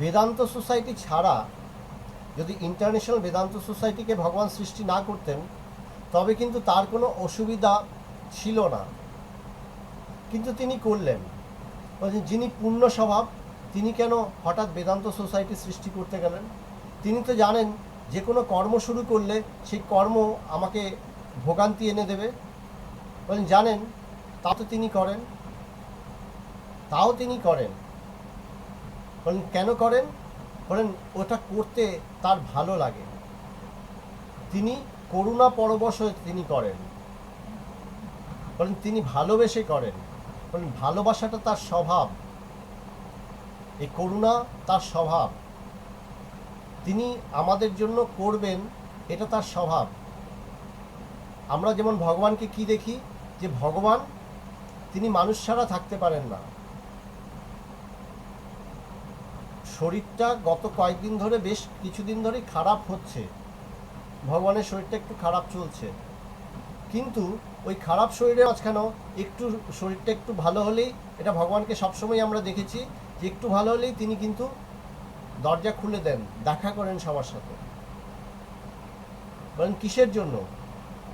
Vedanta society ছাড়া যদি international Vedanta সোসাইটিকে ভগবান সৃষ্টি না করতেন তবে কিন্তু তার কোনো অসুবিধা ছিল না, কিন্তু তিনি করলেন। বলছেন যিনি পূর্ণ স্বভাব তিনি কেন হঠাৎ বেদান্ত সোসাইটি সৃষ্টি করতে গেলেন? তিনি তো জানেন যে কোনো কর্ম শুরু করলে সেই কর্ম আমাকে ভোগান্তি এনে দেবে। বলেন জানেন, তা তো তিনি করেন, তাও তিনি করেন। বলেন কেন করেন? বলেন ওটা করতে তার ভালো লাগে, তিনি করুণা পরবশ হয়ে তিনি করেন। বলেন তিনি ভালোবেসে করেন। বলেন ভালোবাসাটা তার স্বভাব, এই করুণা তার স্বভাব, তিনি আমাদের জন্য করবেন এটা তার স্বভাব। আমরা যেমন ভগবানকে কি দেখি, যে ভগবান তিনি মানুষ ছাড়া থাকতে পারেন না। শরীরটা গত কয়েকদিন ধরে, বেশ কিছুদিন ধরেই খারাপ হচ্ছে, ভগবানের শরীরটা একটু খারাপ চলছে, কিন্তু ওই খারাপ শরীরের মাঝখানেও একটু শরীরটা একটু ভালো হলেই, এটা ভগবানকে সবসময় আমরা দেখেছি যে একটু ভালো হলেই তিনি কিন্তু দরজা খুলে দেন, দেখা করেন সবার সাথে। বলেন কিসের জন্য?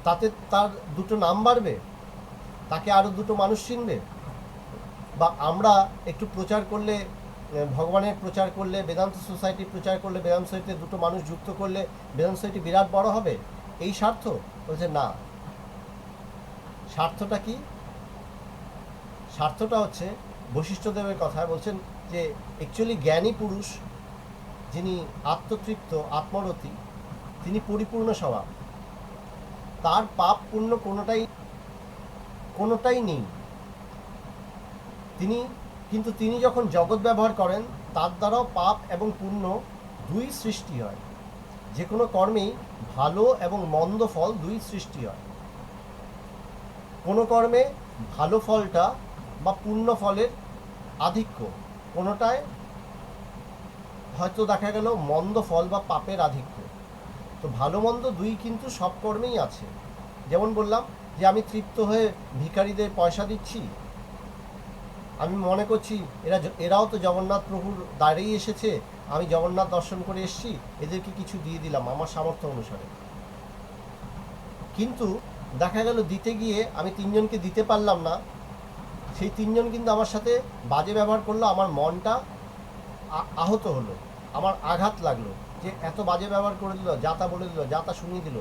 তাতে তার দুটো নাম বাড়বে, তাকে আরও দুটো মানুষ চিনবে, বা আমরা একটু প্রচার করলে, ভগবানের প্রচার করলে, বেদান্ত সোসাইটি প্রচার করলে, বেদান্ত সোসাইটিতে দুটো মানুষ যুক্ত করলে বেদান্ত সোসাইটি বিরাট বড় হবে, এই স্বার্থ? বলছে না। স্বার্থটা কি? স্বার্থটা হচ্ছে বশিষ্ঠদেবের কথায় বলছেন যে অ্যাকচুয়ালি জ্ঞানী পুরুষ যিনি আত্মতৃপ্ত, আত্মরতি, তিনি পরিপূর্ণ স্বভাব, তার পাপ পুণ্য কোনোটাই নেই। তিনি যখন জগৎ ব্যবহার করেন তার দ্বারাও পাপ এবং পুণ্য দুই সৃষ্টি হয়। যে কোনো কর্মেই ভালো এবং মন্দ ফল দুই সৃষ্টি হয়। কোনো কর্মে ভালো ফলটা বা পুণ্য ফলের আধিক্য, কোনোটায় হয়তো দেখা গেল মন্দ ফল বা পাপের আধিক্য। তো ভালো মন্দ দুই কিন্তু সব কর্মেই আছে। যেমন বললাম যে আমি তৃপ্ত হয়ে ভিখারিদের পয়সা দিচ্ছি, আমি মনে করছি এরাও তো জগন্নাথ প্রভুর দ্বারেই এসেছে, আমি জগন্নাথ দর্শন করে এসেছি, এদেরকে কিছু দিয়ে দিলাম আমার সামর্থ্য অনুসারে। কিন্তু দেখা গেল দিতে গিয়ে আমি তিনজনকে দিতে পারলাম না, সেই তিনজন কিন্তু আমার সাথে বাজে ব্যবহার করলো, আমার মনটা আহত হলো, আমার আঘাত লাগলো যে এত বাজে ব্যবহার করে দিল, যা তা বলে দিল, যা তা শুনিয়ে দিল।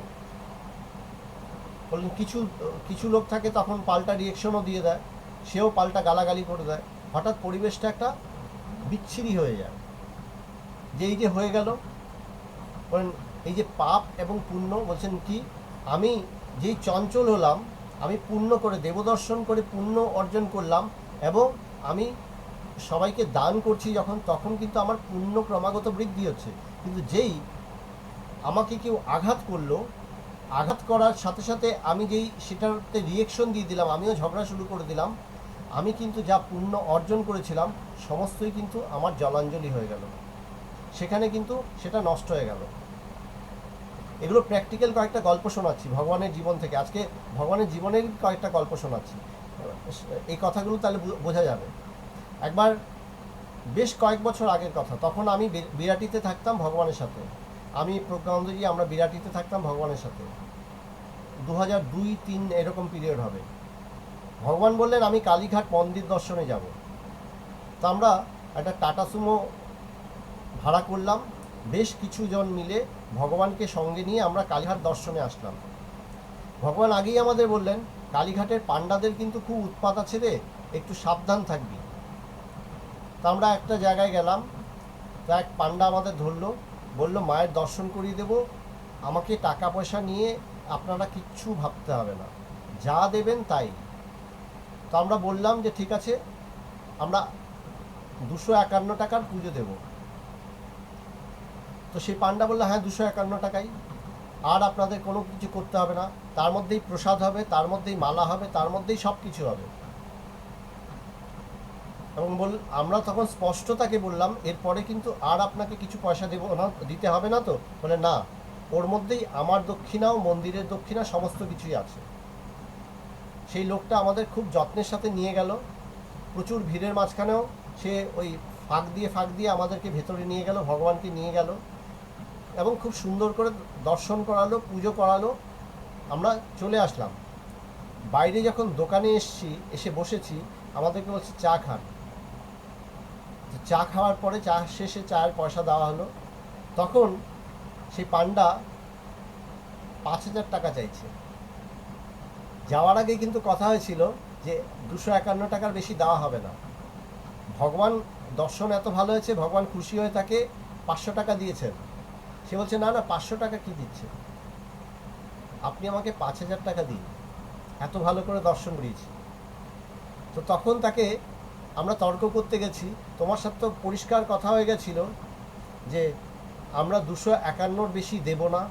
বললেন কিছু লোক থাকে তখন পাল্টা রিয়েকশনও দিয়ে দেয়, সেও পাল্টা গালাগালি করে দেয়, হঠাৎ পরিবেশটা একটা বিচ্ছিরি হয়ে যায়। যে এই যে হয়ে গেল, বলেন এই যে পাপ এবং পুণ্য, বলছেন কি আমি যেই চঞ্চল হলাম, আমি পুণ্য করে দেবদর্শন করে পুণ্য অর্জন করলাম এবং আমি সবাইকে দান করছি যখন, তখন কিন্তু আমার পুণ্য ক্রমাগত বৃদ্ধি হচ্ছে। কিন্তু যেই আমাকে কেউ আঘাত করলো, আঘাত করার সাথে সাথে আমি যেই সেটাতে রিয়েকশন দিয়ে দিলাম, আমিও ঝগড়া শুরু করে দিলাম, আমি কিন্তু যা পুণ্য অর্জন করেছিলাম সমস্তই কিন্তু আমার জলাঞ্জলি হয়ে গেল, সেখানে কিন্তু সেটা নষ্ট হয়ে গেল। এগুলো প্র্যাকটিক্যাল কয়েকটা গল্প শোনাচ্ছি ভগবানের জীবন থেকে, আজকে ভগবানের জীবনের কয়েকটা গল্প শোনাচ্ছি, এই কথাগুলো তাহলে বোঝা যাবে। একবার বেশ কয়েক বছর আগের কথা, তখন আমি বিরাটিতে থাকতাম ভগবানের সাথে, আমি প্রজ্ঞানন্দজি, আমরা বিরাটিতে থাকতাম ভগবানের সাথে, 2002-03 এরকম পিরিয়ড হবে। ভগবান বললেন আমি কালীঘাট মন্দির দর্শনে যাব। তো আমরা একটা টাটা সুমো ভাড়া করলাম, বেশ কিছু জন মিলে ভগবানকে সঙ্গে নিয়ে আমরা কালীঘাট দর্শনে আসলাম। ভগবান আগেই আমাদের বললেন কালীঘাটের পাণ্ডাদের কিন্তু খুব উৎপাত আছে রে, একটু সাবধান থাকবি। তা আমরা একটা জায়গায় গেলাম, তো এক পাণ্ডা আমাদের ধরলো, বলল মায়ের দর্শন করিয়ে দেব, আমাকে টাকা পয়সা নিয়ে আপনারা কিচ্ছু ভাবতে হবে না, যা দেবেন তাই। তো আমরা বললাম যে ঠিক আছে, আমরা 251 টাকার পুজো দেব। তো সেই পাণ্ডা বললো হ্যাঁ 251 টাকাই, আর আপনাদের কোনো কিছু করতে হবে না, তার মধ্যেই প্রসাদ হবে, তার মধ্যেই মালা হবে, তার মধ্যেই সব কিছু হবে। এবং আমরা তখন স্পষ্ট তাকে বললাম এরপরে কিন্তু আর আপনাকে কিছু পয়সা দেবো না, দিতে হবে না। তো বলে না, ওর মধ্যেই আমার দক্ষিণাও, মন্দিরের দক্ষিণা, সমস্ত কিছুই আছে। সেই লোকটা আমাদের খুব যত্নের সাথে নিয়ে গেল, প্রচুর ভিড়ের মাঝখানেও সে ওই ফাঁক দিয়ে আমাদেরকে ভেতরে নিয়ে গেল, ভগবানকে নিয়ে গেল এবং খুব সুন্দর করে দর্শন করালো, পুজো করালো। আমরা চলে আসলাম। বাইরে যখন দোকানে এসে বসেছি, আমাদেরকে বলছে চা খান। চা খাওয়ার পরে, চা শেষে চায়ের পয়সা দেওয়া হলো, তখন সেই পান্ডা 5,000 টাকা চাইছে। যাওয়ার আগে কিন্তু কথা হয়েছিল যে 251 টাকার বেশি দেওয়া হবে না। ভগবান দর্শন এত ভালো হয়েছে, ভগবান খুশি হয়ে তাকে 500 টাকা দিয়েছেন। সে বলছে না না, 500 টাকা কি দিচ্ছে, আপনি আমাকে 5,000 টাকা দিন, এত ভালো করে দর্শন করিয়েছি। তো তখন তাকে আমরা তর্ক করতে গেছি, তোমার সাথে তো পরিষ্কার কথা হয়ে গেছিল যে আমরা 251 বেশি দেব না,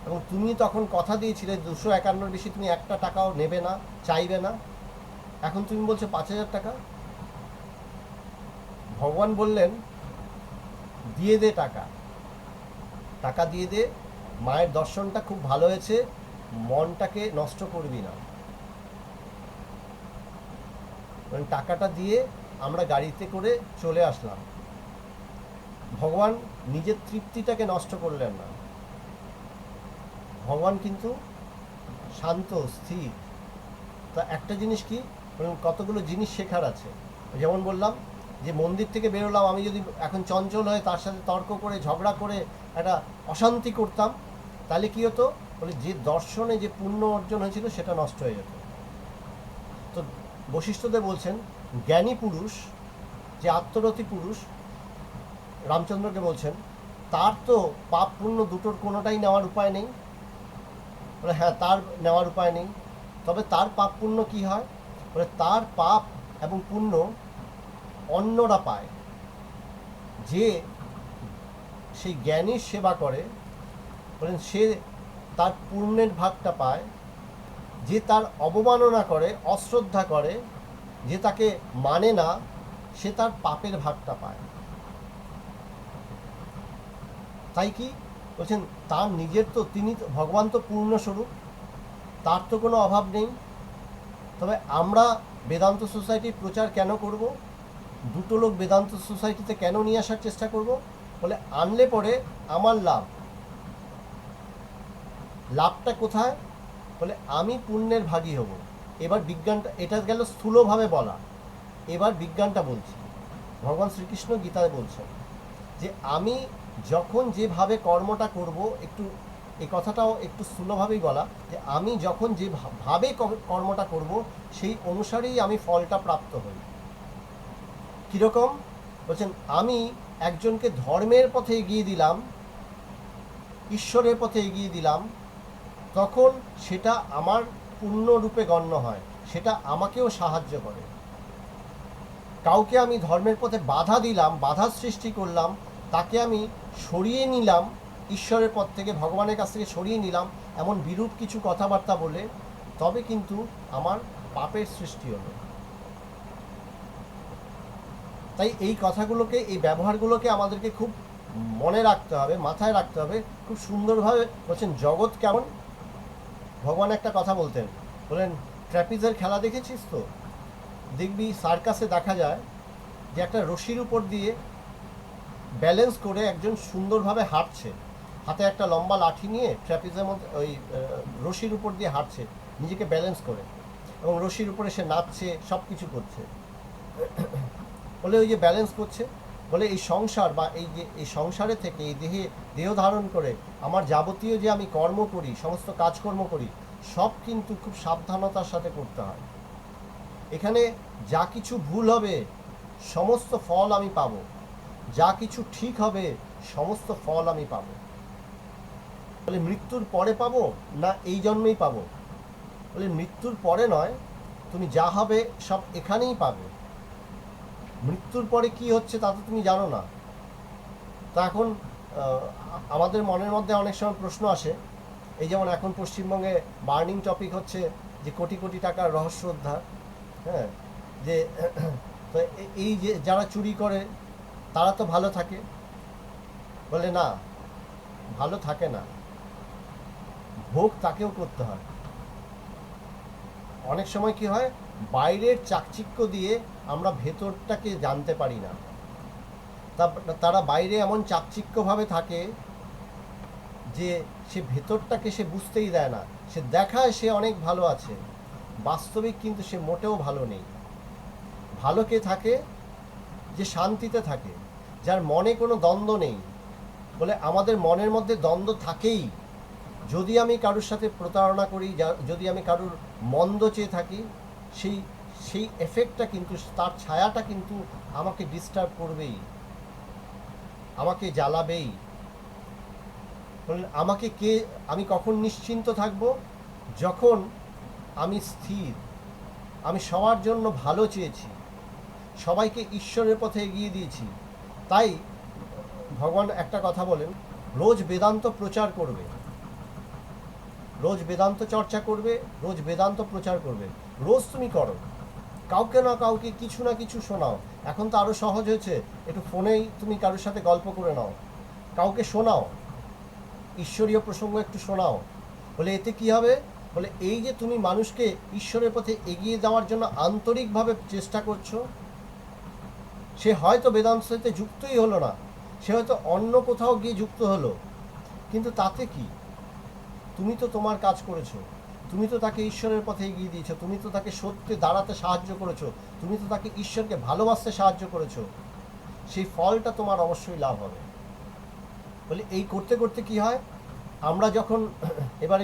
এবং তুমি তখন কথা দিয়েছিলে 251 বেশি তুমি একটা টাকাও নেবে না, চাইবে না। এখন তুমি বলছো 5,000 টাকা। ভগবান বললেন দিয়ে দে টাকা, টাকা দিয়ে দে, মায়ের দর্শনটা খুব ভালো হয়েছে, মনটাকে নষ্ট করবি না। টাকাটা দিয়ে আমরা গাড়িতে করে চলে আসলাম। ভগবান নিজের তৃপ্তিটাকে নষ্ট করলেন না। ভগবান কিন্তু শান্ত, স্থির। তা একটা জিনিস কি, কতগুলো জিনিস শেখার আছে। যেমন বললাম যে মন্দির থেকে বেরোলাম, আমি যদি এখন চঞ্চল হয়ে তার সাথে তর্ক করে, ঝগড়া করে একটা অশান্তি করতাম, তাহলে কী হতো, বলে যে দর্শনে যে পুণ্য অর্জন হয়েছিল সেটা নষ্ট হয়ে যেত। তো বশিষ্ঠদেব বলছেন জ্ঞানী পুরুষ, যে আত্মরতি পুরুষ, রামচন্দ্রকে বলছেন তার তো পাপ পুণ্য দুটোর কোনোটাই নেওয়ার উপায় নেই। বলে হ্যাঁ, তার নেওয়ার উপায় নেই, তবে তার পাপ পুণ্য কী হয়, বলে তার পাপ এবং পুণ্য অন্যরা পায়। যে সেই জ্ঞানীর সেবা করে, বলেন সে তার পুণ্যের ভাগটা পায়। যে তার অবমাননা করে, অশ্রদ্ধা করে, যে তাকে মানে না, সে তার পাপের ভাগটা পায়। তাই কি বলছেন, তার নিজের তো, তিনি ভগবান তো পূর্ণস্বরূপ, তার তো কোনো অভাব নেই। তবে আমরা বেদান্ত সোসাইটির প্রচার কেন করব, দুটো লোক বেদান্ত সোসাইটিতে কেন নিয়ে আসার চেষ্টা করব, বলে আনলে পরে আমার লাভ। লাভটা কোথায়, বলে আমি পুণ্যের ভাগী হব। এবার বিজ্ঞানটা, এটা গেল স্থূলভাবে বলা, এবার বিজ্ঞানটা বলছি। ভগবান শ্রীকৃষ্ণ গীতায় বলছেন যে আমি যখন যেভাবে কর্মটা করব, একটু এই কথাটাও একটু স্থূলভাবেই বলা, যে আমি যখন যেভাবে কর্মটা করব সেই অনুসারেই আমি ফলটা প্রাপ্ত হই। কীরকম বলছেন, আমি একজনকে ধর্মের পথে এগিয়ে দিলাম, ঈশ্বরের পথে এগিয়ে দিলাম, তখন সেটা আমার পূর্ণরূপে গণ্য হয়, সেটা আমাকেও সাহায্য করে। কাউকে আমি ধর্মের পথে বাধা দিলাম, বাধা সৃষ্টি করলাম, তাকে আমি সরিয়ে নিলাম ঈশ্বরের পথ থেকে, ভগবানের কাছ থেকে সরিয়ে নিলাম, এমন বিরূপ কিছু কথাবার্তা বলে, তবে কিন্তু আমার পাপের সৃষ্টি হলো। তাই এই কথাগুলোকে, এই ব্যবহারগুলোকে আমাদেরকে খুব মনে রাখতে হবে, মাথায় রাখতে হবে, খুব সুন্দরভাবে। বলছেন জগৎ কেমন, ভগবান একটা কথা বলতেন, বলেন ট্র্যাপিজের খেলা দেখেছিস তো, দেখবি সার্কাসে দেখা যায় যে একটা রশির উপর দিয়ে ব্যালেন্স করে একজন সুন্দরভাবে হাঁটছে, হাতে একটা লম্বা লাঠি নিয়ে ট্র্যাপিজের মধ্যে ওই রশির উপর দিয়ে হাঁটছে নিজেকে ব্যালেন্স করে, এবং রশির উপরে সে নাচছে, সব কিছু করছে। বলে ওই যে ব্যালেন্স করছে, বলে এই সংসার বা এই যে এই সংসারে থেকে, এই দেহ ধারণ করে আমার যাবতীয় যে আমি কর্ম করি, সমস্ত কাজকর্ম করি, সব কিন্তু খুব সাবধানতার সাথে করতে হয়। এখানে যা কিছু ভুল হবে সমস্ত ফল আমি পাবো, যা কিছু ঠিক হবে সমস্ত ফল আমি পাবো। বলে মৃত্যুর পরে পাবো না এই জন্মেই পাবো, বলে মৃত্যুর পরে নয়, তুমি যা হবে সব এখানেই পাবে। মৃত্যুর পরে কি হচ্ছে তা তো তুমি জানো না। তা এখন আমাদের মনের মধ্যে অনেক সময় প্রশ্ন আসে, এই যেমন এখন পশ্চিমবঙ্গে বার্নিং টপিক হচ্ছে যে কোটি কোটি টাকার রহস্য উদ্ধার। হ্যাঁ, যে তো এই যে যারা চুরি করে তারা তো ভালো থাকে, বলে না, ভালো থাকে না, ভোগ তাকেও করতে হয়। অনেক সময় কি হয়, বাইরের চাকচিক্য দিয়ে আমরা ভেতরটাকে জানতে পারি না। তারা বাইরে এমন চাকচিক্যভাবে থাকে যে সে ভেতরটাকে সে বুঝতেই দেয় না। সে দেখায় সে অনেক ভালো আছে, বাস্তবিক কিন্তু সে মোটেও ভালো নেই। ভালো কে থাকে? যে শান্তিতে থাকে, যার মনে কোনো দ্বন্দ্ব নেই। বলে আমাদের মনের মধ্যে দ্বন্দ্ব থাকেই। যদি আমি কারোর সাথে প্রতারণা করি, যদি আমি কারোর মন্দ চেয়ে থাকি, সেই সেই এফেক্টটা কিন্তু, তার ছায়াটা কিন্তু আমাকে ডিস্টার্ব করবেই, আমাকে জ্বালাবেই। আমাকে কে, আমি কখন নিশ্চিন্ত থাকব? যখন আমি স্থির, আমি সবার জন্য ভালো চেয়েছি, সবাইকে ঈশ্বরের পথে এগিয়ে দিয়েছি। তাই ভগবান একটা কথা বলেন, রোজ বেদান্ত প্রচার করবে, রোজ বেদান্ত চর্চা করবে, রোজ বেদান্ত প্রচার করবে। রোজ তুমি করো, কাউকে না কাউকে কিছু না কিছু শোনাও। এখন তো আরও সহজ হয়েছে, একটু ফোনেই তুমি কারোর সাথে গল্প করে নাও, কাউকে শোনাও, ঈশ্বরীয় প্রসঙ্গ একটু শোনাও। বলে এতে কি হবে? বলে এই যে তুমি মানুষকে ঈশ্বরের পথে এগিয়ে যাওয়ার জন্য আন্তরিকভাবে চেষ্টা করছো, সে হয়তো বেদান্তের সাথে যুক্তই হলো না, সে হয়তো অন্য কোথাও গিয়ে যুক্ত হলো, কিন্তু তাতে কি? তুমি তো তোমার কাজ করেছো, তুমি তো তাকে ঈশ্বরের পথে এগিয়ে দিয়েছো, তুমি তো তাকে সত্যে দাঁড়াতে সাহায্য করেছো, তুমি তো তাকে ঈশ্বরকে ভালোবাসতে সাহায্য করেছো, সেই ফলটা তোমার অবশ্যই লাভ হবে। বলে এই করতে করতে কি হয়, আমরা যখন এবার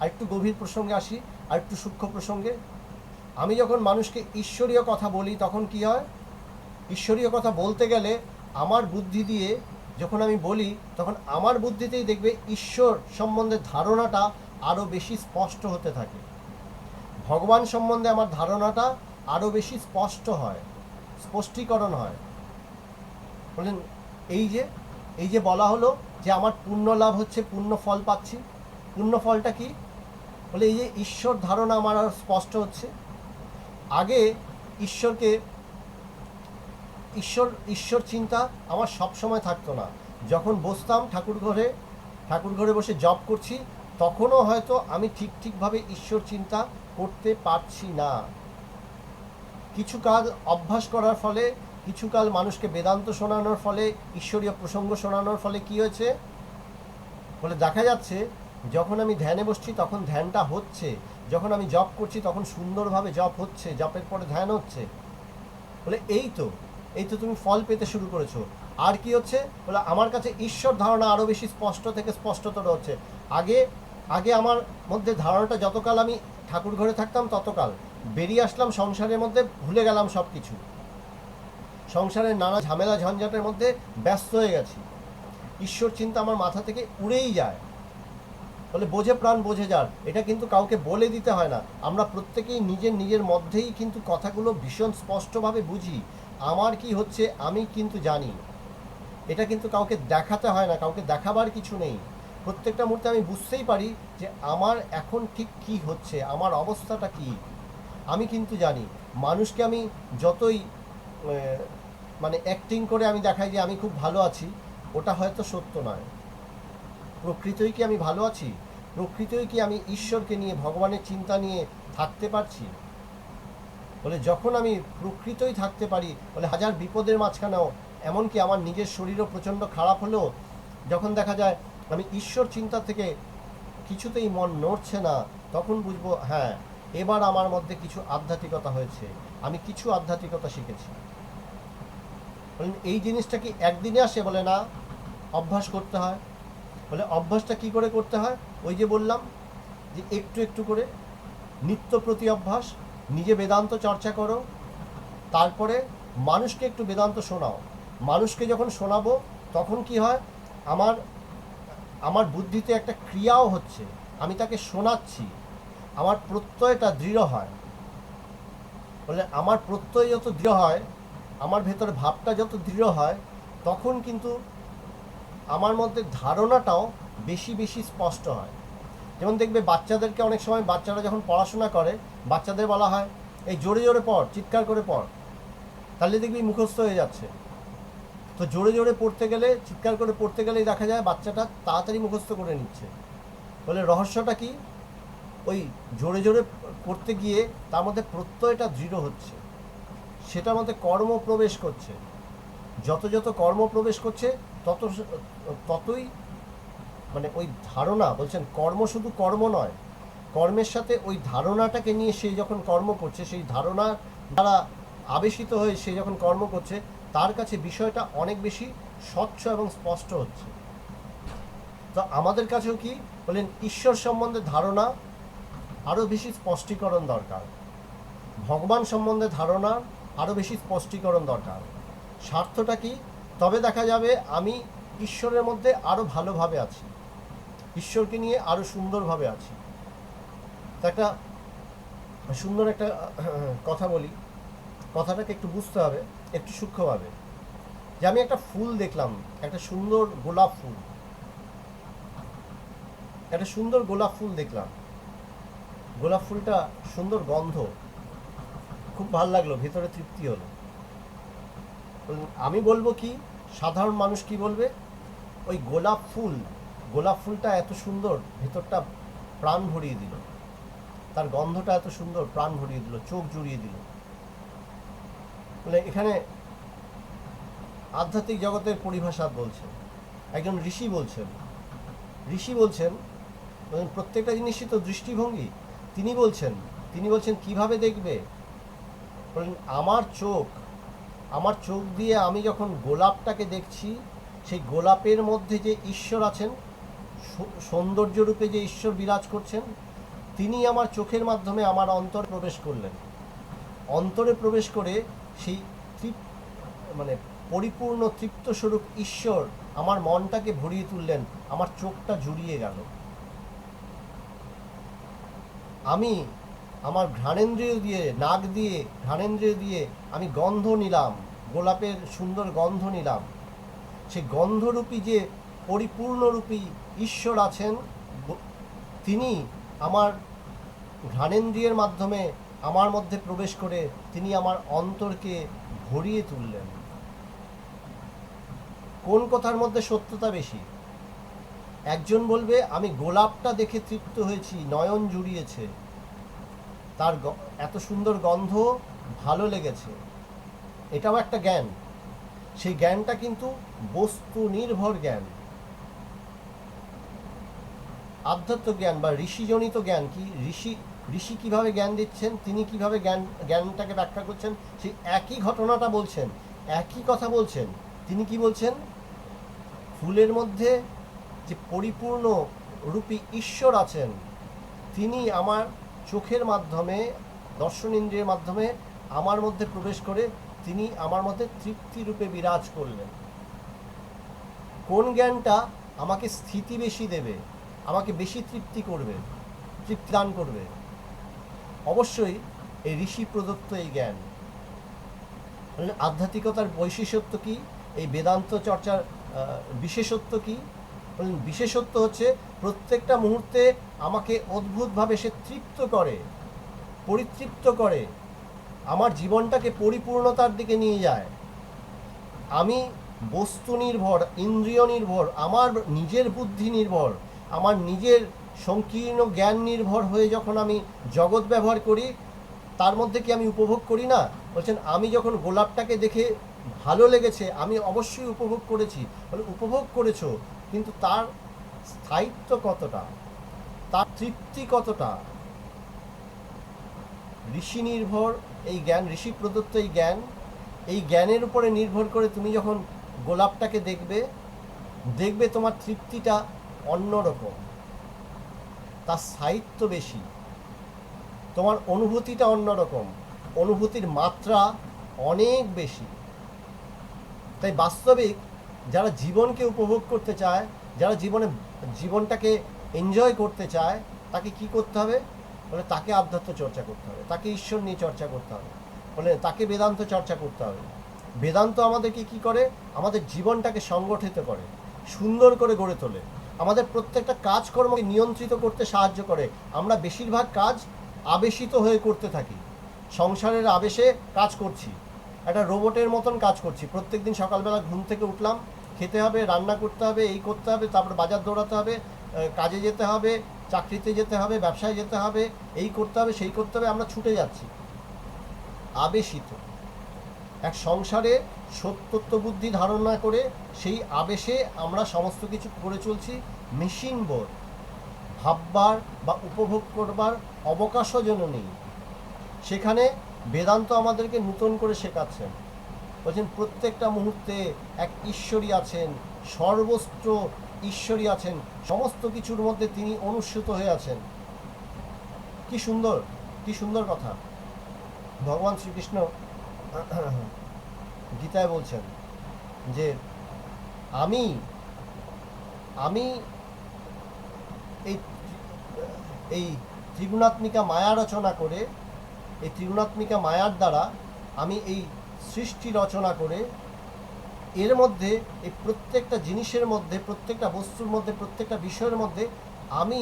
আরেকটু গভীর প্রসঙ্গে আসি, আরেকটু সূক্ষ্ম প্রসঙ্গে। আমি যখন মানুষকে ঈশ্বরীয় কথা বলি তখন কি হয়? ঈশ্বরীয় কথা বলতে গেলে আমার বুদ্ধি দিয়ে যখন আমি বলি, তখন আমার বুদ্ধিতেই দেখবে ঈশ্বর সম্বন্ধে ধারণাটা আরও বেশি স্পষ্ট হতে থাকে, ভগবান সম্বন্ধে আমার ধারণাটা আরও বেশি স্পষ্ট হয়, স্পষ্টীকরণ হয়। বলেন এই যে বলা হলো যে আমার পুণ্য লাভ হচ্ছে, পুণ্য ফল পাচ্ছি। পুণ্য ফলটা কি? বলে এই যে ঈশ্বর ধারণা আমার আর স্পষ্ট হচ্ছে। আগে ঈশ্বর চিন্তা আমার সব সময় থাকতো না। যখন বসতাম ঠাকুর ঘরে বসে জপ করছি, তখনও হয়তো আমি ঠিকভাবে ঈশ্বর চিন্তা করতে পারছি না। কিছু কাল অভ্যাস করার ফলে, কিছু কাল মানুষকে বেদান্ত শোনানোর ফলে, ঈশ্বরীয় প্রসঙ্গ শোনানোর ফলে কি হয়েছে? বলে দেখা যাচ্ছে যখন আমি ধ্যানে বসছি তখন ধ্যানটা হচ্ছে, যখন আমি জপ করছি তখন সুন্দরভাবে জপ হচ্ছে, জপের পরে ধ্যান হচ্ছে। বলে এই তো তুমি ফল পেতে শুরু করেছো। আর কি হচ্ছে? বলে আমার কাছে ঈশ্বর ধারণা আরও বেশি স্পষ্ট থেকে স্পষ্টতর হচ্ছে। আগে আমার মধ্যে ধারণাটা, যতকাল আমি ঠাকুর ঘরে থাকতাম ততকাল, বেরিয়ে আসলাম সংসারের মধ্যে, ভুলে গেলাম সব কিছু, সংসারের নানা ঝামেলা ঝঞ্ঝাটের মধ্যে ব্যস্ত হয়ে গেছি, ঈশ্বর চিন্তা আমার মাথা থেকে উড়েই যায়। বলে বোঝে প্রাণ বোঝে যার, এটা কিন্তু কাউকে বলে দিতে হয় না। আমরা প্রত্যেকেই নিজের মধ্যেই কিন্তু কথাগুলো ভীষণ স্পষ্টভাবে বুঝি। আমার কি হচ্ছে আমি কিন্তু জানি, এটা কিন্তু কাউকে দেখাতে হয় না, কাউকে দেখাবার কিছু নেই। প্রত্যেকটা মুহূর্তে আমি বুঝতেই পারি যে আমার এখন ঠিক কি হচ্ছে, আমার অবস্থাটা কি, আমি কিন্তু জানি। মানুষকে আমি যতই মানে অ্যাক্টিং করে আমি দেখাই যে আমি খুব ভালো আছি, ওটা হয়তো সত্য নয়। প্রকৃতই কি আমি ভালো আছি? প্রকৃতই কি আমি ঈশ্বরকে নিয়ে, ভগবানের চিন্তা নিয়ে থাকতে পারছি? বলে যখন আমি প্রকৃতই থাকতে পারি, বলে হাজার বিপদের মাঝখানেও, এমনকি আমার নিজের শরীরও প্রচণ্ড খারাপ হলেও, যখন দেখা যায় আমি ঈশ্বর চিন্তা থেকে কিছুতেই মন নড়ছে না, তখন বুঝবো হ্যাঁ, এবার আমার মধ্যে কিছু আধ্যাত্মিকতা হয়েছে, আমি কিছু আধ্যাত্মিকতা শিখেছি। বলেন এই জিনিসটা কি একদিনে আসে? বলে না, অভ্যাস করতে হয়। বলে অভ্যাসটা কি করে করতে হয়? ওই যে বললাম যে একটু একটু করে, নিত্য প্রতি অভ্যাস। নিজে বেদান্ত চর্চা করো, তারপরে মানুষকে একটু বেদান্ত শোনাও। মানুষকে যখন শোনাবো তখন কি হয়, আমার বুদ্ধিতে একটা ক্রিয়াও হচ্ছে, আমি তাকে শোনাচ্ছি, আমার প্রত্যয়টা দৃঢ় হয়। বলে আমার প্রত্যয় যত দৃঢ় হয়, আমার ভেতরে ভাবটা যত দৃঢ় হয়, তখন কিন্তু আমার মধ্যে ধারণাটাও বেশি বেশি স্পষ্ট হয়। যেমন দেখবে বাচ্চাদেরকে অনেক সময়, বাচ্চারা যখন পড়াশোনা করে, বাচ্চাদের বলা হয় এই জোরে জোরে পড়, চিৎকার করে পড়, তাহলে দেখবি মুখস্থ হয়ে যাচ্ছে। তো জোরে জোরে পড়তে গেলে, চিৎকার করে পড়তে গেলেই দেখা যায় বাচ্চাটা তাড়াতাড়ি মুখস্থ করে নিচ্ছে। বলে রহস্যটা কি? ওই জোরে জোরে করতে গিয়ে তার মধ্যে প্রত্যয়টা দৃঢ় হচ্ছে, সেটার মধ্যে কর্ম প্রবেশ করছে। যত যত কর্ম প্রবেশ করছে ততই মানে ওই ধারণা, বলছেন কর্ম শুধু কর্ম নয়, কর্মের সাথে ওই ধারণাটাকে নিয়ে সে যখন কর্ম করছে, সেই ধারণা দ্বারা আবেশিত হয়ে সে যখন কর্ম করছে, তার কাছে বিষয়টা অনেক বেশি স্বচ্ছ এবং স্পষ্ট হচ্ছে। তো আমাদের কাছেও কি বলেন, ঈশ্বর সম্বন্ধে ধারণা আরও বেশি স্পষ্টীকরণ দরকার, ভগবান সম্বন্ধে ধারণা আরও বেশি স্পষ্টীকরণ দরকার। স্বার্থটা কি? তবে দেখা যাবে আমি ঈশ্বরের মধ্যে আরও ভালোভাবে আছি, ঈশ্বরকে নিয়ে আরও সুন্দরভাবে আছি। তো একটা সুন্দর একটা কথা বলি, কথাটাকে একটু বুঝতে হবে একটু সূক্ষ্মভাবে। যে আমি একটা ফুল দেখলাম, একটা সুন্দর গোলাপ ফুল, একটা সুন্দর গোলাপ ফুল দেখলাম, গোলাপ ফুলটা সুন্দর গন্ধ, খুব ভালো লাগলো, ভেতরে তৃপ্তি হলো। আমি বলবো কি, সাধারণ মানুষ কি বলবে, ওই গোলাপ ফুলটা এত সুন্দর, ভেতরটা প্রাণ ভরিয়ে দিল, তার গন্ধটা এত সুন্দর, প্রাণ ভরিয়ে দিল, চোখ জুড়িয়ে দিল। মানে এখানে আধ্যাত্মিক জগতের পরিভাষা বলছেন, একজন ঋষি বলছেন প্রত্যেকটা জিনিসই তো দৃষ্টিভঙ্গি। তিনি বলছেন কিভাবে দেখবে, বলেন আমার চোখ দিয়ে আমি যখন গোলাপটাকে দেখছি, সেই গোলাপের মধ্যে যে ঈশ্বর আছেন, সৌন্দর্য রূপে যে ঈশ্বর বিরাজ করছেন, তিনি আমার চোখের মাধ্যমে আমার অন্তরে প্রবেশ করলেন। অন্তরে প্রবেশ করে সেই মানে পরিপূর্ণ তৃপ্তস্বরূপ ঈশ্বর আমার মনটাকে ভরিয়ে তুললেন, আমার চোখটা জুড়িয়ে গেল। আমি আমার ঘ্রাণেন্দ্রিয় দিয়ে, নাক দিয়ে, ঘ্রাণেন্দ্রিয় দিয়ে আমি গন্ধ নিলাম, গোলাপের সুন্দর গন্ধ নিলাম। সেই গন্ধরূপী যে পরিপূর্ণরূপী ঈশ্বর আছেন, তিনি আমার ঘ্রাণেন্দ্রিয়ের মাধ্যমে আমার মধ্যে প্রবেশ করে তিনি আমার অন্তরকে ভরিয়ে তুললেন। কোন কথার মধ্যে সত্যতা বেশি? একজন বলবে আমি গোলাপটা দেখে তৃপ্ত হয়েছি, নয়ন জুড়িয়েছে, তার এত সুন্দর গন্ধ ভালো লেগেছে, এটাও একটা জ্ঞান। সেই জ্ঞানটা কিন্তু বস্তু নির্ভর জ্ঞান, আধ্যাত্ম জ্ঞান বা ঋষিজনিত জ্ঞান। কি ঋষি কিভাবে জ্ঞান দিচ্ছেন, তিনি কিভাবে জ্ঞানটাকে ব্যাখ্যা করছেন, সেই একই ঘটনাটা বলছেন, একই কথা বলছেন। তিনি কি বলছেন, ফুলের মধ্যে যে পরিপূর্ণ রূপী ঈশ্বর আছেন, তিনি আমার চোখের মাধ্যমে, দর্শন ইন্দ্রিয়ের মাধ্যমে আমার মধ্যে প্রবেশ করে তিনি আমার মধ্যে তৃপ্তি রূপে বিরাজ করলেন। কোন জ্ঞানটা আমাকে স্থিতি বেশি দেবে, আমাকে বেশি তৃপ্তি দান করবে? অবশ্যই এই ঋষি প্রদত্ত এই জ্ঞান। আধ্যাত্মিকতার বৈশিষ্ট্য কি? এই বেদান্ত চর্চার বিশেষত্ব কি? বিশেষত্ব হচ্ছে প্রত্যেকটা মুহূর্তে আমাকে অদ্ভুতভাবে সে তৃপ্ত করে, পরিতৃপ্ত করে, আমার জীবনটাকে পরিপূর্ণতার দিকে নিয়ে যায়। আমি বস্তু নির্ভর, ইন্দ্রিয় নির্ভর, আমার নিজের বুদ্ধি নির্ভর, আমার নিজের সংকীর্ণ জ্ঞান নির্ভর হয়ে যখন আমি জগৎ ব্যবহার করি, তার মধ্যে কি আমি উপভোগ করি না? বলছেন আমি যখন গোলাপটাকে দেখে ভালো লেগেছে, আমি অবশ্যই উপভোগ করেছি। বলে উপভোগ করেছো, কিন্তু তার স্থায়িত্ব কতটা, তার তৃপ্তি কতটা? ঋষি নির্ভর এই জ্ঞান, ঋষি প্রদত্ত এই জ্ঞানের উপরে নির্ভর করে তুমি যখন গোলাপটাকে দেখবে তোমার তৃপ্তিটা অন্যরকম, তার স্থায়িত্ব বেশি, তোমার অনুভূতিটা অন্যরকম, অনুভূতির মাত্রা অনেক বেশি। তাই বাস্তবিক যারা জীবনকে উপভোগ করতে চায়, যারা জীবনটাকে এনজয় করতে চায়, তাকে কি করতে হবে? বলে তাকে আধ্যাত্ম চর্চা করতে হবে, তাকে ঈশ্বর নিয়ে চর্চা করতে হবে, বলে তাকে বেদান্ত চর্চা করতে হবে। বেদান্ত আমাদেরকে কি করে? আমাদের জীবনটাকে সংগঠিত করে, সুন্দর করে গড়ে তোলে, আমাদের প্রত্যেকটা কাজকর্মকে নিয়ন্ত্রিত করতে সাহায্য করে। আমরা বেশিরভাগ কাজ আবেশিত হয়ে করতে থাকি, সংসারের আবেশে কাজ করছি, একটা রোবটের মতন কাজ করছি। প্রত্যেক দিন সকালবেলা ঘুম থেকে উঠলাম, খেতে হবে, রান্না করতে হবে, এই করতে হবে, তারপর বাজার দৌড়াতে হবে, কাজে যেতে হবে, চাকরিতে যেতে হবে, ব্যবসায় যেতে হবে, এই করতে হবে, সেই করতে হবে, আমরা ছুটে যাচ্ছি আবেশিত। এক সংসারে সত্যত্ব বুদ্ধি ধারণা করে সেই আবেশে আমরা সমস্ত কিছু করে চলছি। মেশিন বোধ, ভাববার বা উপভোগ করবার অবকাশও যেন নেই। সেখানে বেদান্ত আমাদেরকে নূতন করে শেখাচ্ছেন, বলছেন প্রত্যেকটা মুহূর্তে এক ঈশ্বরী আছেন, সর্বস্ত্র ঈশ্বরী আছেন, সমস্ত কিছুর মধ্যে তিনি অনুস্যূত হয়ে আছেন। কি সুন্দর, কি সুন্দর কথা। ভগবান শ্রীকৃষ্ণ গীতায় বলছেন যে আমি আমি এই এই ত্রিগুণাত্মিকা মায়া রচনা করে, এই ত্রিগুণাত্মিকা মায়ার দ্বারা আমি এই সৃষ্টি রচনা করে এর মধ্যে এই প্রত্যেকটা জিনিসের মধ্যে, প্রত্যেকটা বস্তুর মধ্যে, প্রত্যেকটা বিষয়ের মধ্যে আমি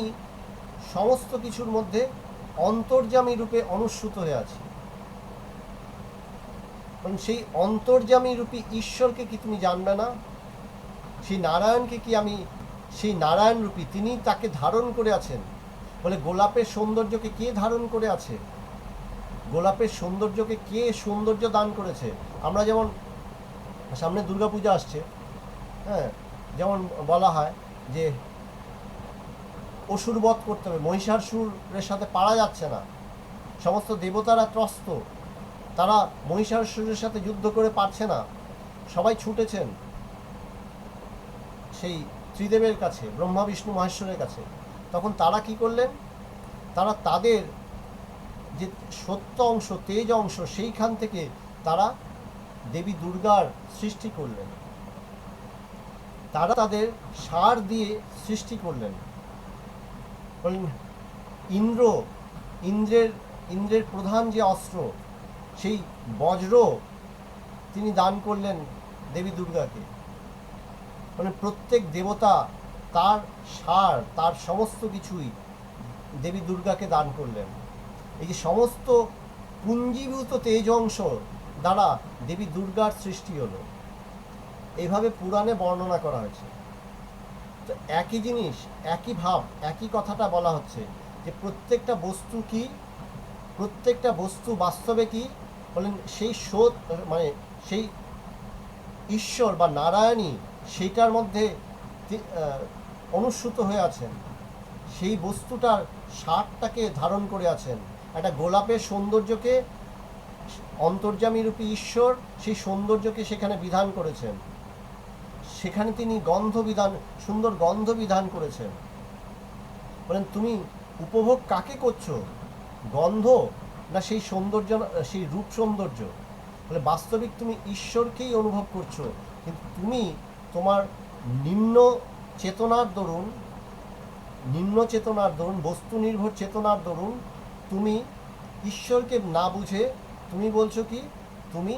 সমস্ত কিছুর মধ্যে অন্তর্যামী রূপে অনুস্যূত হয়ে আছি। সেই অন্তর্যামী রূপী ঈশ্বরকে কি তুমি জানবে না? সেই নারায়ণকে কি আমি, সেই নারায়ণ রূপী তিনি তাকে ধারণ করে আছেন। বলে গোলাপের সৌন্দর্যকে কে ধারণ করে আছে? গোলাপের সৌন্দর্যকে কে সৌন্দর্য দান করেছে? আমরা যেমন সামনে দুর্গাপূজা আসছে, হ্যাঁ, যেমন বলা হয় যে অসুর বধ করতে হবে, মহিষাসুরের সাথে পারা যাচ্ছে না, সমস্ত দেবতারা ত্রস্ত, তারা মহিষাসুরের সাথে যুদ্ধ করে পারছে না, সবাই ছুটেছেন সেই ত্রিদেবের কাছে, ব্রহ্মা বিষ্ণু মহেশ্বরের কাছে। তখন তারা কি করলেন? তারা তাদের যে সত্য অংশ, তেজ অংশ, সেইখান থেকে তারা দেবী দুর্গার সৃষ্টি করলেন। তারা তাদের সার দিয়ে সৃষ্টি করলেন। ইন্দ্রের প্রধান যে অস্ত্র, সেই বজ্র তিনি দান করলেন দেবী দুর্গাকে। মানে প্রত্যেক দেবতা তার সার, তার সমস্ত কিছুই দেবী দুর্গাকে দান করলেন। এই যে সমস্ত পুঞ্জীভূত তেজ অংশ দ্বারা দেবী দুর্গার সৃষ্টি হলো, এইভাবে পুরাণে বর্ণনা করা হয়েছে। তো একই জিনিস, একই ভাব, একই কথাটা বলা হচ্ছে যে প্রত্যেকটা বস্তু কি, প্রত্যেকটা বস্তু বাস্তবে কি বলেন, সেই মানে সেই ঈশ্বর বা নারায়ণী সেইটার মধ্যে অনুস্যূত হয়ে আছেন, সেই বস্তুটার সারটাকে ধারণ করে আছেন। একটা গোলাপের সৌন্দর্যকে অন্তর্যামী-রূপী ঈশ্বর সেই সৌন্দর্যকে সেখানে বিধান করেছেন, সেখানে তিনি গন্ধ বিধান, সুন্দর গন্ধ বিধান করেছেন। বলেন তুমি উপভোগ কাকে করছো, গন্ধ না সেই সৌন্দর্য, সেই রূপ সৌন্দর্য? বলে বাস্তবিক তুমি ঈশ্বরকেই অনুভব করছো, কিন্তু তুমি তোমার নিম্ন চেতনার দরুন, বস্তু নির্ভর চেতনার দরুন তুমি ঈশ্বরকে না বুঝে তুমি বলছো কি তুমি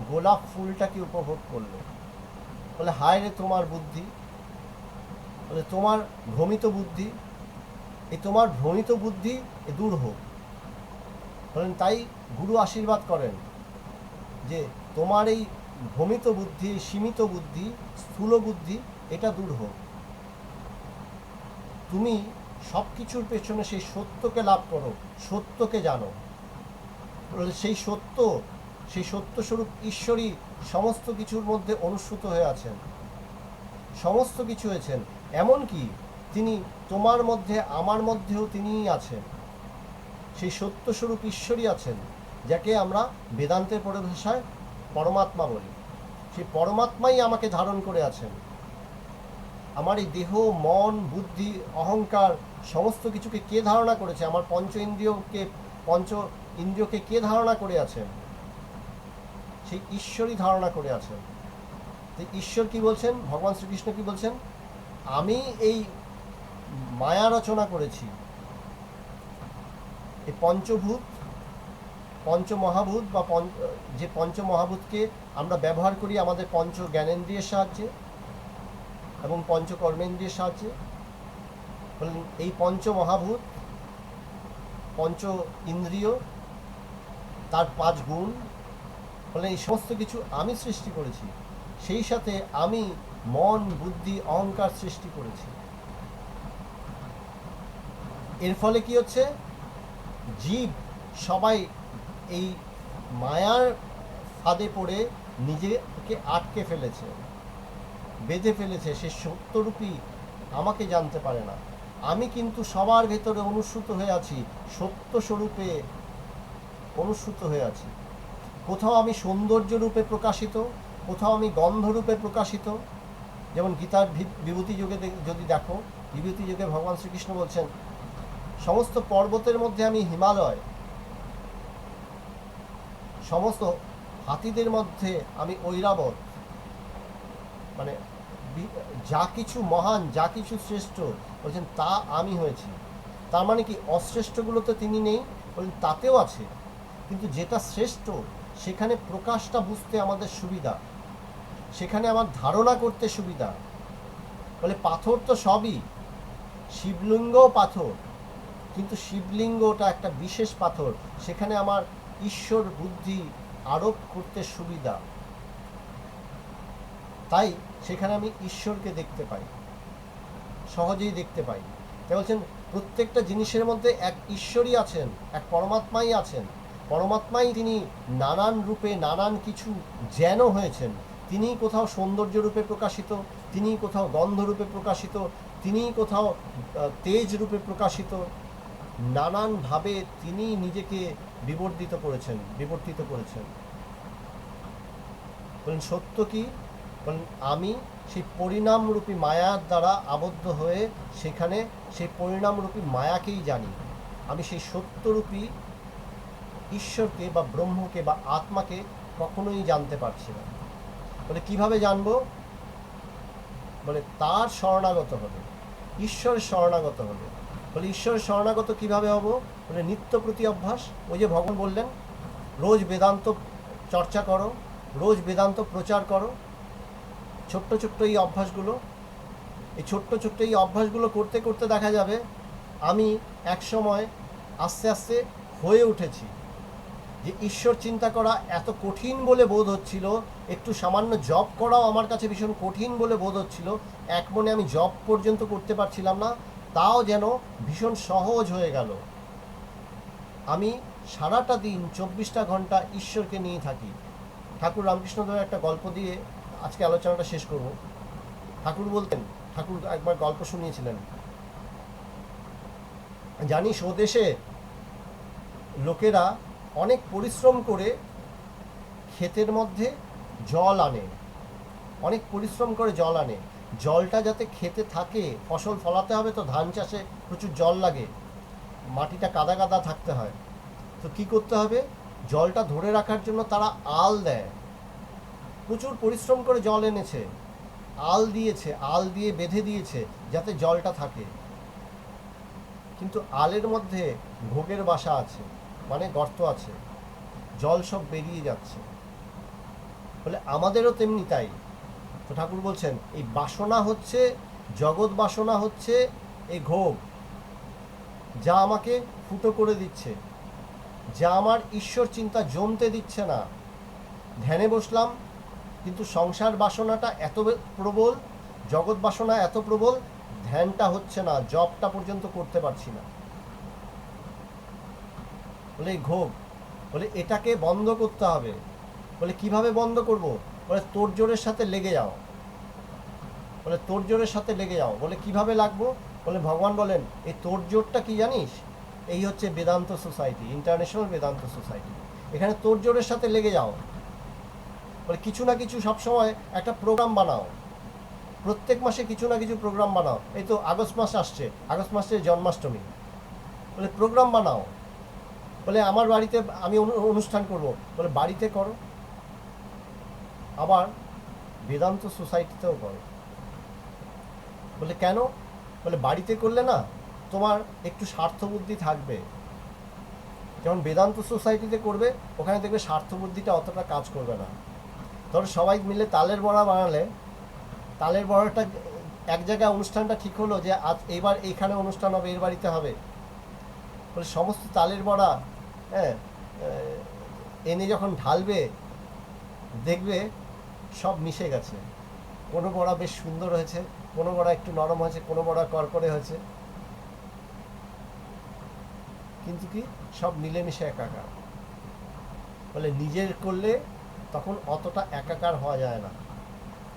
গোলাপ ফুলটাকে উপভোগ করলে। বলে হায় রে তোমার বুদ্ধি, বলে তোমার ভ্রমিত বুদ্ধি, এই তোমার ভ্রমিত বুদ্ধি এ দূর হোক। বলেন তাই গুরু আশীর্বাদ করেন যে তোমার এই ভ্রমিত বুদ্ধি, সীমিত বুদ্ধি, স্থূল বুদ্ধি এটা দূর হোক। তুমি সব কিছুর পেছনে সেই সত্যকে লাভ করো, সত্যকে জানো। সেই সত্যস্বরূপ ঈশ্বরই সমস্ত কিছুর মধ্যে অনুস্যূত হয়ে আছেন, সমস্ত কিছু হয়েছেন। এমনকি তিনি তোমার মধ্যে, আমার মধ্যেও তিনিই আছেন। সেই সত্যস্বরূপ ঈশ্বরই আছেন, যাকে আমরা বেদান্তের পরিভাষায় পরমাত্মা বলি। সেই পরমাত্মাই আমাকে ধারণ করে আছেন। আমার এই দেহ, মন, বুদ্ধি, অহংকার সমস্ত কিছুকে কে ধারণা করেছে? আমার পঞ্চ ইন্দ্রিয়কে কে ধারণা করে আছেন? সেই ঈশ্বরই ধারণা করে আছেন। ঈশ্বর কি বলছেন? ভগবান শ্রীকৃষ্ণ কি বলছেন? আমি এই মায়া রচনা করেছি, এই পঞ্চভূত, পঞ্চমহাভূত বা যে পঞ্চমহাভূতকে আমরা ব্যবহার করি আমাদের পঞ্চ জ্ঞানেন্দ্রিয়ের সাহায্যে এবং পঞ্চকর্মেন্দ্রিয়ের সাহায্যে। বললেন এই পঞ্চমহাভূত, পঞ্চ ইন্দ্রিয়, তার 5 গুণ, বললেন এই সমস্ত কিছু আমি সৃষ্টি করেছি। সেই সাথে আমি মন, বুদ্ধি, অহংকার সৃষ্টি করেছি। এর ফলে কি হচ্ছে? জীব সবাই এই মায়ার ফাঁদে পড়ে নিজেকে আটকে ফেলেছে, বেঁধে ফেলেছে। সে সত্যরূপী আমাকে জানতে পারে না। আমি কিন্তু সবার ভেতরে অনুসূত হয়ে আছি, সত্য স্বরূপে অনুসূত হয়ে আছি। কোথাও আমি সৌন্দর্য রূপে প্রকাশিত, কোথাও আমি গন্ধরূপে প্রকাশিত। যেমন গীতার বিভূতি যুগে যদি দেখো, বিভূতি যুগে ভগবান শ্রীকৃষ্ণ বলছেন সমস্ত পর্বতের মধ্যে আমি হিমালয়, সমস্ত হাতিদের মধ্যে আমি ঐরাবত। মানে যা কিছু মহান, যা কিছু শ্রেষ্ঠ বলছেন তা আমি হয়েছি। তার মানে কি অশ্রেষ্ঠগুলোতে তিনি নেই, বলেন তাতেও আছে, কিন্তু যেটা শ্রেষ্ঠ সেখানে প্রকাশটা বুঝতে আমাদের সুবিধা, সেখানে আমার ধারণা করতে সুবিধা। বলে পাথর তো সবই, শিবলিঙ্গও পাথর, কিন্তু শিবলিঙ্গটা একটা বিশেষ পাথর, সেখানে আমার ঈশ্বর বুদ্ধি আরোপ করতে সুবিধা। তাই সেখানে আমি ঈশ্বরকে দেখতে পাই, সহজেই দেখতে পাই। তাই বলছেন প্রত্যেকটা জিনিসের মধ্যে এক ঈশ্বরই আছেন, এক পরমাত্মাই আছেন। পরমাত্মাই তিনি নানান রূপে নানান কিছু যেন হয়েছেন। তিনি কোথাও সৌন্দর্য রূপে প্রকাশিত, তিনি কোথাও গন্ধ রূপে প্রকাশিত, তিনি কোথাও তেজ রূপে প্রকাশিত। নানানভাবে তিনি নিজেকে বিবর্তিত করেছেন। বলেন সত্য কি? বলেন আমি সেই পরিণামরূপী মায়ার দ্বারা আবদ্ধ হয়ে সেখানে সেই পরিণামরূপী মায়াকেই জানি। আমি সেই সত্যরূপী ঈশ্বরকে বা ব্রহ্মকে বা আত্মাকে কখনোই জানতে পারছি না। বলে কিভাবে জানবো? বলে তার শরণাগত হবে, ঈশ্বরের শরণাগত হবে। বলে ঈশ্বরের শরণাগত কিভাবে হব? বলে নিত্য প্রতি অভ্যাস। ওই যে ভগবান বললেন রোজ বেদান্ত চর্চা করো, রোজ বেদান্ত প্রচার করো। ছোট্ট ছোট্ট এই অভ্যাসগুলো, এই ছোট্ট ছোট্ট এই অভ্যাসগুলো করতে করতে দেখা যাবে আমি একসময় আস্তে আস্তে হয়ে উঠেছি। যে ঈশ্বর চিন্তা করা এত কঠিন বলে বোধ হচ্ছিল, একটু সামান্য জব করাও আমার কাছে ভীষণ কঠিন বলে বোধ হচ্ছিল, এক মনে আমি জব পর্যন্ত করতে পারছিলাম না, তাও যেন ভীষণ সহজ হয়ে গেল। আমি সারাটা দিন 24টা ঘন্টা ঈশ্বরকে নিয়ে থাকি। ঠাকুর রামকৃষ্ণদেবের একটা গল্প দিয়ে আজকে আলোচনাটা শেষ করব। ঠাকুর বলতেন, ঠাকুর একবার গল্প শুনিয়েছিলেন, জানিস ও দেশে লোকেরা অনেক পরিশ্রম করে ক্ষেতের মধ্যে জল আনে, অনেক পরিশ্রম করে জল আনে। জলটা যাতে খেতে থাকে, ফসল ফলাতে হবে তো ধান চাষে প্রচুর জল লাগে, মাটিটা কাদা কাদা থাকতে হয়। তো কি করতে হবে? জলটা ধরে রাখার জন্য তারা আল দেয়। প্রচুর পরিশ্রম করে জল এনেছে, আল দিয়েছে, আল দিয়ে বেঁধে দিয়েছে যাতে জলটা থাকে। কিন্তু আলের মধ্যে ঘোগের বাসা আছে, মানে গর্ত আছে, জল সব বেরিয়ে যাচ্ছে। বলে আমাদেরও তেমনি তাই। তো ঠাকুর বলছেন এই বাসনা হচ্ছে, জগৎ বাসনা হচ্ছে এই ঘোগ, যা আমাকে ফুটো করে দিচ্ছে, যা আমার ঈশ্বর চিন্তা জমতে দিচ্ছে না। ধ্যানে বসলাম, কিন্তু সংসার বাসনাটা এত প্রবল, জগৎ বাসনা এত প্রবল, ধ্যানটা হচ্ছে না, জবটা পর্যন্ত করতে পারছি না। বলে এই ঘোগ, বলে এটাকে বন্ধ করতে হবে। বলে কিভাবে বন্ধ করব? বলে তোড়জোড়ের সাথে লেগে যাও। বলে তোড়জোড়ের সাথে লেগে যাও। বলে কিভাবে লাগবো? বলে ভগবান বলেন এই তোড়জোড়টা কি জানিস? এই হচ্ছে Vedanta society, international Vedanta society. এখানে তোড়জোড়ের সাথে লেগে যাও। বলে কিছু না কিছু সবসময় একটা প্রোগ্রাম বানাও, প্রত্যেক মাসে কিছু না কিছু প্রোগ্রাম বানাও। এই তো আগস্ট মাস আসছে, আগস্ট মাসে জন্মাষ্টমী, বলে প্রোগ্রাম বানাও। বলে আমার বাড়িতে আমি অনুষ্ঠান করব। বলে বাড়িতে করো, আবার বেদান্ত সোসাইটিতেও করো। বলে কেন? বলে বাড়িতে করলে না তোমার একটু স্বার্থবুদ্ধি থাকবে, যেমন বেদান্ত সোসাইটিতে করবে ওখানে দেখবে স্বার্থবুদ্ধিটা অতটা কাজ করবে না। ধরো সবাই মিলে তালের বড়া বানালে, তালের বড়াটা এক জায়গায় অনুষ্ঠানটা ঠিক হলো যে আজ এইবার এইখানে অনুষ্ঠান হবে, এর বাড়িতে হবে। বলে সমস্ত তালের বড়া এনে যখন ঢালবে দেখবে সব মিশে গেছে। কোনো বড়া বেশ সুন্দর হয়েছে, কোনো বড়া একটু নরম হয়েছে, কোনো বড়া কড়কড়ে হয়েছে, কিন্তু কি সব মিলেমিশে একাকার। বলে নিজের করলে তখন অতটা একাকার হওয়া যায় না।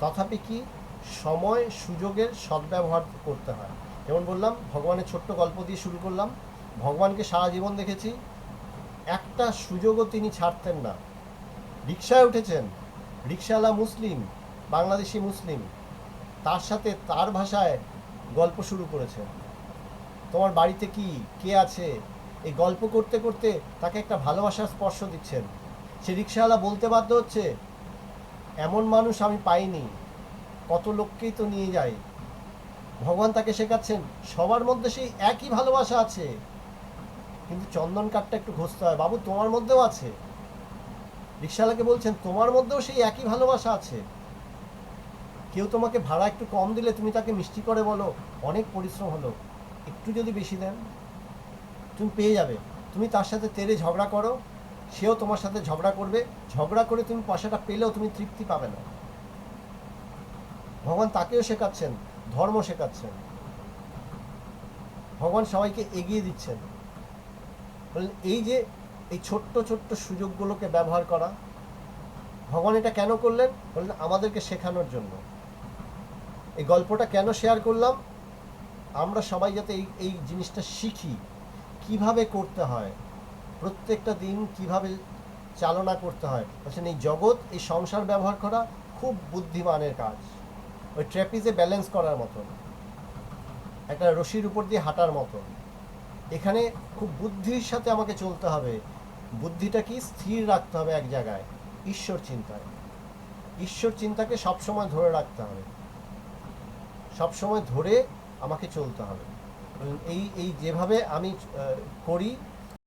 তথাপি কি সময় সুযোগের সদ্ব্যবহার করতে হয়। যেমন বললাম, ভগবানের ছোট্ট গল্প দিয়ে শুরু করলাম। ভগবানকে সারা জীবন দেখেছি, একটা সুযোগও তিনি ছাড়তেন না। রিক্সায় উঠেছেন, রিক্সাওয়ালা মুসলিম, বাংলাদেশি মুসলিম, তার সাথে তার ভাষায় গল্প শুরু করেছেন। তোমার বাড়িতে কি, কে আছে, এই গল্প করতে করতে তাকে একটা ভালোবাসার স্পর্শ দিচ্ছেন। সে রিক্সাওয়ালা বলতে বাধ্য হচ্ছে, এমন মানুষ আমি পাইনি, কত লোককেই তো নিয়ে যাই। ভগবান তাকে শেখাচ্ছেন সবার মধ্যে সেই একই ভালোবাসা আছে, কিন্তু চন্দন কাঠটা একটু ঘষতে হয়, বাবু তোমার মধ্যেও আছে। রিক্সাওয়ালাকে বলছেন তোমার মধ্যেও সেই একই ভালোবাসা আছে। কেউ তোমাকে ভাড়া একটু কম দিলে তুমি তাকে মিষ্টি করে বলো, অনেক পরিশ্রম হলো, একটু যদি বেশি দেন তুমি পেয়ে যাবে। তুমি তার সাথে তেড়ে ঝগড়া করো, সেও তোমার সাথে ঝগড়া করবে, ঝগড়া করে তুমি পয়সাটা পেলেও তুমি তৃপ্তি পাবে না। ভগবান তাকেও শেখাচ্ছেন, ধর্ম শেখাচ্ছেন। ভগবান সবাইকে এগিয়ে দিচ্ছেন। বললেন এই যে এই ছোট্ট ছোট্ট সুযোগগুলোকে ব্যবহার করা। ভগবান এটা কেন করলেন? বললেন আমাদেরকে শেখানোর জন্য। এই গল্পটা কেন শেয়ার করলাম? আমরা সবাই যাতে এই জিনিসটা শিখি, কিভাবে করতে হয়, প্রত্যেকটা দিন কিভাবে চালনা করতে হয়। বলছেন এই জগৎ, এই সংসার ব্যবহার করা খুব বুদ্ধিমানের কাজ। ওই ট্র্যাপিজে ব্যালেন্স করার মতন, একটা রশির উপর দিয়ে হাঁটার মতন। এখানে খুব বুদ্ধির সাথে আমাকে চলতে হবে। বুদ্ধিটা কি স্থির রাখতে হবে এক জায়গায়, ঈশ্বর চিন্তায়। ঈশ্বর চিন্তাকে সবসময় ধরে রাখতে হবে, সবসময় ধরে আমাকে চলতে হবে। এই যেভাবে আমি করি